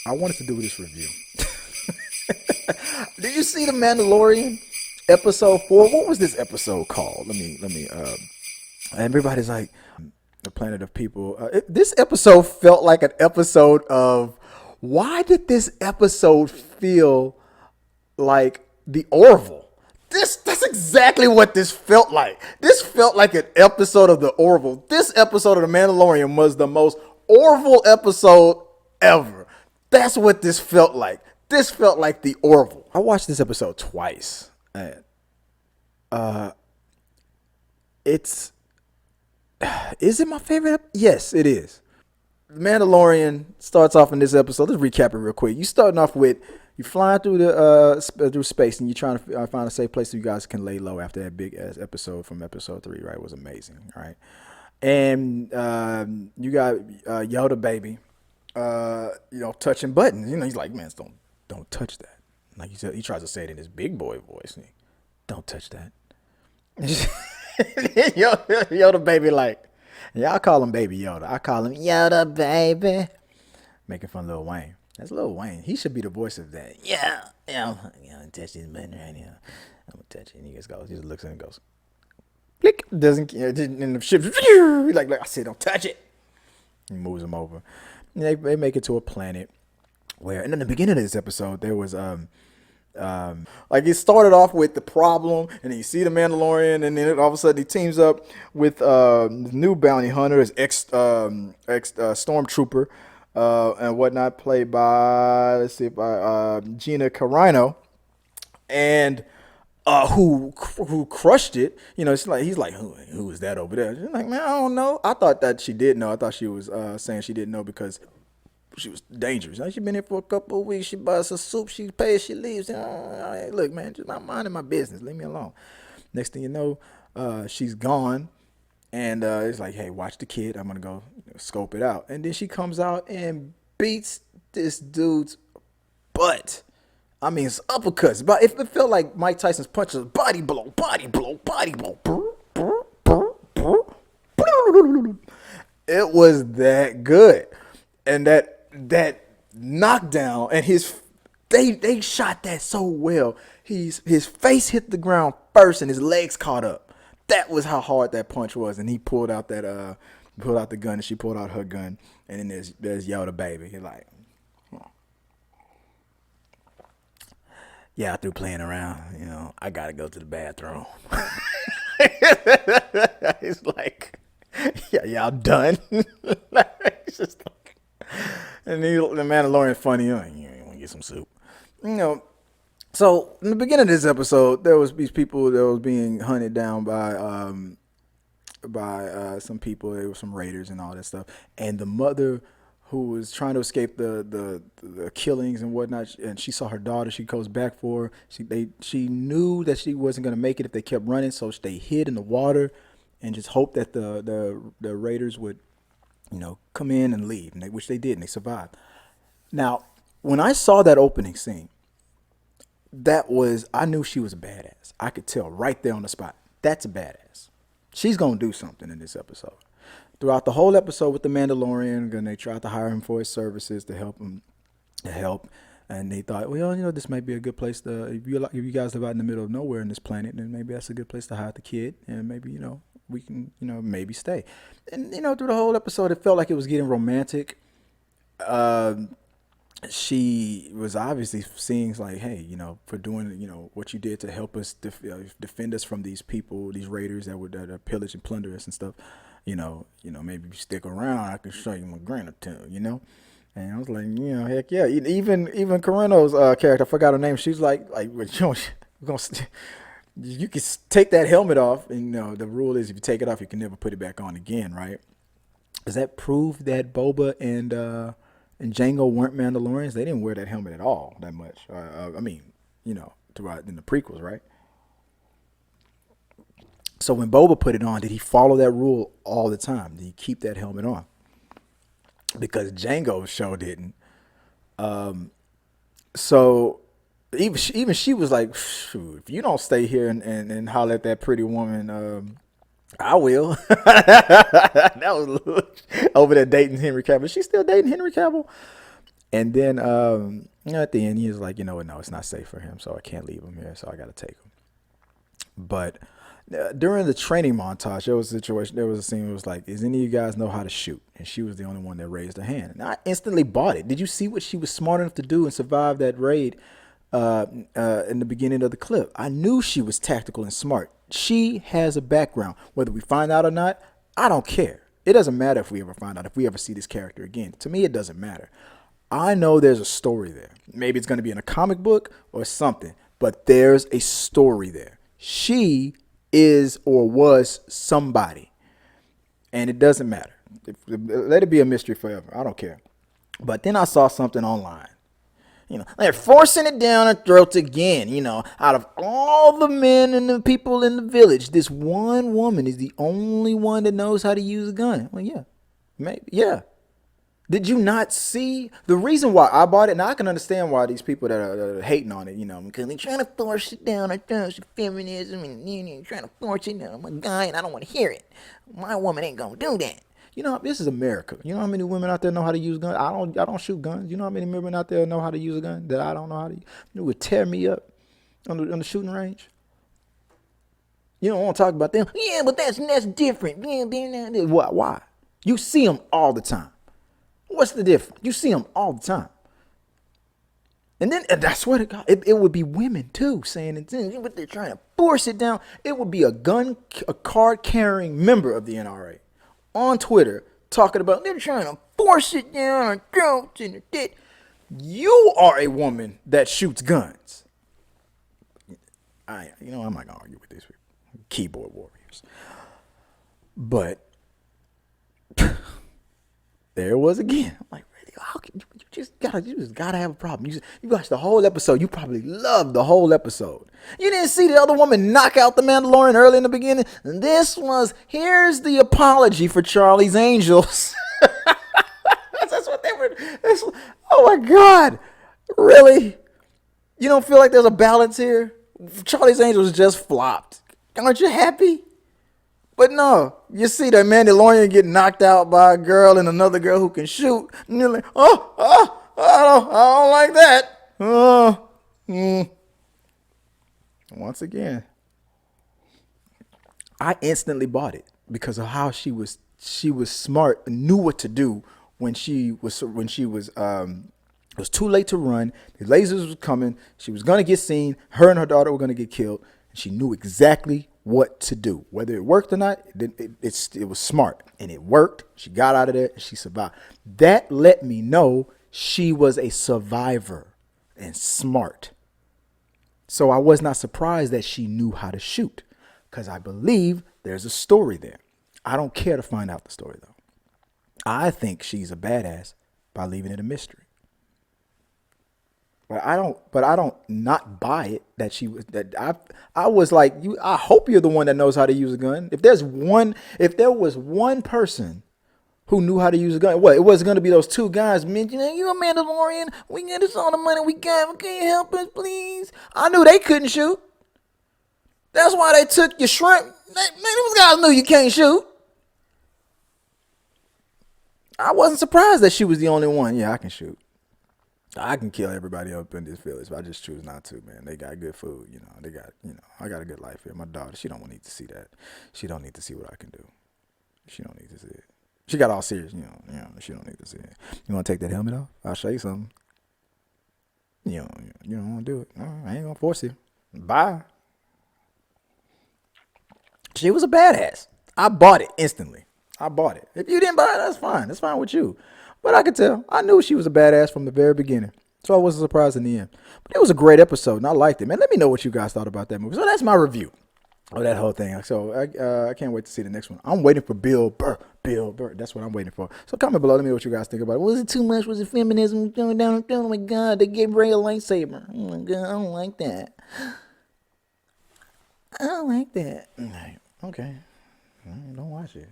I wanted to do this review. Did you see the Mandalorian episode 4? What was this episode called? Let me. Everybody's like, the Planet of People. This episode felt like an episode of. Why did this episode feel like the Orville? That's exactly what this felt like. This felt like an episode of the Orville. This episode of The Mandalorian was the most Orville episode ever. That's what this felt like. This felt like the Orville. I watched this episode twice. It's Is it my favorite? Yes, it is. The Mandalorian starts off in this episode. Let's recap it real quick. You starting off with you flying through through space, and you're trying to find a safe place so you guys can lay low after that big ass episode from episode 3. Right, it was amazing. Right, and you got Yoda baby, touching buttons. He's like, man, don't touch that. Like he tries to say it in his big boy voice. Don't touch that. Yoda baby, like, y'all call him Baby Yoda. I call him Yoda baby. Making fun of Lil Wayne. That's Lil Wayne. He should be the voice of that. Yeah, I'm gonna touch this button right here. I'm gonna touch it. And he just looks at it and goes, click. Doesn't care. And the ship, like I said, don't touch it. He moves him over. And they make it to a planet where, and in the beginning of this episode, there was like it started off with the problem, and then you see the Mandalorian, and then all of a sudden he teams up with new bounty hunter, his ex stormtrooper, and whatnot, played by Gina Carano, and who crushed it. It's like he's like, who is that over there? She's like, man, I don't know. I thought that she did know. I thought she was saying she didn't know because she was dangerous. She been here for a couple of weeks. She buys her soup. She pays. She leaves. Look, man, just not minding my business. Leave me alone. Next thing you know, she's gone, and it's like, hey, watch the kid. I'm gonna go scope it out. And then she comes out and beats this dude's butt. I mean, it's uppercuts, but it felt like Mike Tyson's punches, body blow, body blow, body blow. It was that good, and that knockdown, and they shot that so well. His face hit the ground first, and his legs caught up. That was how hard that punch was, and he pulled out the gun, and she pulled out her gun, and then there's Yoda baby. He's like, yeah, through playing around, I gotta go to the bathroom. He's like, yeah, y'all done. It's just like, and the Mandalorian funny. You want to get some soup, So in the beginning of this episode, there was these people that was being hunted down by some people. There were some raiders and all that stuff, and the mother, who was trying to escape the killings and whatnot, and she saw her daughter. She goes back for her. She knew that she wasn't going to make it if they kept running, so they hid in the water and just hoped that the raiders would, come in and leave, which they did, and they survived. Now, when I saw that opening scene, I knew she was a badass. I could tell right there on the spot. That's a badass. She's going to do something in this episode. Throughout the whole episode with the Mandalorian, and they tried to hire him for his services to help, and they thought, well, this might be a good place to, if you guys live out in the middle of nowhere in this planet, then maybe that's a good place to hide the kid, and maybe, we can, maybe stay. And, through the whole episode, it felt like it was getting romantic. She was obviously seeing like, hey, for doing, what you did to help us defend us from these people, these raiders that would pillage and plunder us and stuff. Maybe you stick around, I can show you my gratitude, And I was like, heck yeah. Even Carino's character, I forgot her name. She's like, you can take that helmet off, and the rule is if you take it off, you can never put it back on again, right? Does that prove that Boba and Jango weren't Mandalorians? They didn't wear that helmet at all that much. Throughout in the prequels, right? So when Boba put it on, did he follow that rule all the time? Did he keep that helmet on? Because Jango show didn't. So even she was like, shoot, if you don't stay here and holler at that pretty woman, I will. That was over there dating Henry Cavill. Is she still dating Henry Cavill? And then at the end, he was like, you know what? No, it's not safe for him, so I can't leave him here. So I got to take him. But during the training montage, there was a situation. There was a scene where it was like, "Does any of you guys know how to shoot?" And she was the only one that raised her hand. And I instantly bought it. Did you see what she was smart enough to do and survive that raid in the beginning of the clip? I knew she was tactical and smart. She has a background. Whether we find out or not, I don't care. It doesn't matter if we ever find out, if we ever see this character again. To me, it doesn't matter. I know there's a story there. Maybe it's going to be in a comic book or something, but there's a story there. She is or was somebody, and it doesn't matter. Let it be a mystery forever. I don't care. But then I saw something online. They're forcing it down our throats again. Out of all the men and the people in the village, this one woman is the only one that knows how to use a gun. Well, yeah, maybe, yeah. Did you not see the reason why I bought it? Now I can understand why these people that are hating on it, because they're trying to force it down our throats, feminism, and trying to force it down. I'm a guy and I don't want to hear it. My woman ain't gonna do that. This is America. You know how many women out there know how to use guns? I don't shoot guns. You know how many women out there know how to use a gun that I don't know how to use? It would tear me up on the shooting range. You don't want to talk about them. Yeah, but that's different. Why? You see them all the time. What's the difference? You see them all the time. And that's what it would be women too saying it, but they're trying to force it down. It would be a card carrying member of the NRA on Twitter talking about they're trying to force it down our throats and it. You are a woman that shoots guns. I'm not gonna argue with these people, keyboard warriors. But there it was again. I'm like, really? How can you just gotta have a problem? You watched the whole episode. You probably loved the whole episode. You didn't see the other woman knock out the Mandalorian early in the beginning. And here's the apology for Charlie's Angels. That's what they were. Oh my God, really? You don't feel like there's a balance here? Charlie's Angels just flopped. Aren't you happy? But no, you see that Mandalorian get knocked out by a girl and another girl who can shoot. And you're like, I don't like that. Once again, I instantly bought it because of how she was smart and knew what to do when it was too late to run. The lasers was coming. She was gonna get seen. Her and her daughter were gonna get killed. And she knew exactly what to do. Whether it worked or not, it was smart. And it worked. She got out of there and she survived. That let me know she was a survivor and smart. So I was not surprised that she knew how to shoot because I believe there's a story there. I don't care to find out the story though. I think she's a badass by leaving it a mystery. But I don't not buy it that she was that I was like I hope you're the one that knows how to use a gun. If there was one person who knew how to use a gun, it wasn't going to be those two guys mentioning you a Mandalorian. We get us all the money we got. Can you help us, please? I knew they couldn't shoot. That's why they took your shrimp. Those guys knew you can't shoot. I wasn't surprised that she was the only one. Yeah, I can shoot. I can kill everybody up in this village, but I just choose not to, man. They got good food, They got, I got a good life here. My daughter, she don't need to see that. She don't need to see what I can do. She don't need to see it. She got all serious, she don't need to see it. You want to take that helmet off? I'll show you something. You don't want to do it. No, I ain't going to force you. Bye. She was a badass. I bought it instantly. I bought it. If you didn't buy it, that's fine. That's fine with you. But I could tell. I knew she was a badass from the very beginning. So I wasn't surprised in the end. But it was a great episode, and I liked it, man. Let me know what you guys thought about that movie. So that's my review of that whole thing. So I can't wait to see the next one. I'm waiting for Bill Burr. Bill Burr. That's what I'm waiting for. So comment below. Let me know what you guys think about it. Was it too much? Was it feminism going down? Oh, my God. They gave Ray a lightsaber. Oh, my God. I don't like that. I don't like that. Okay. Don't watch it.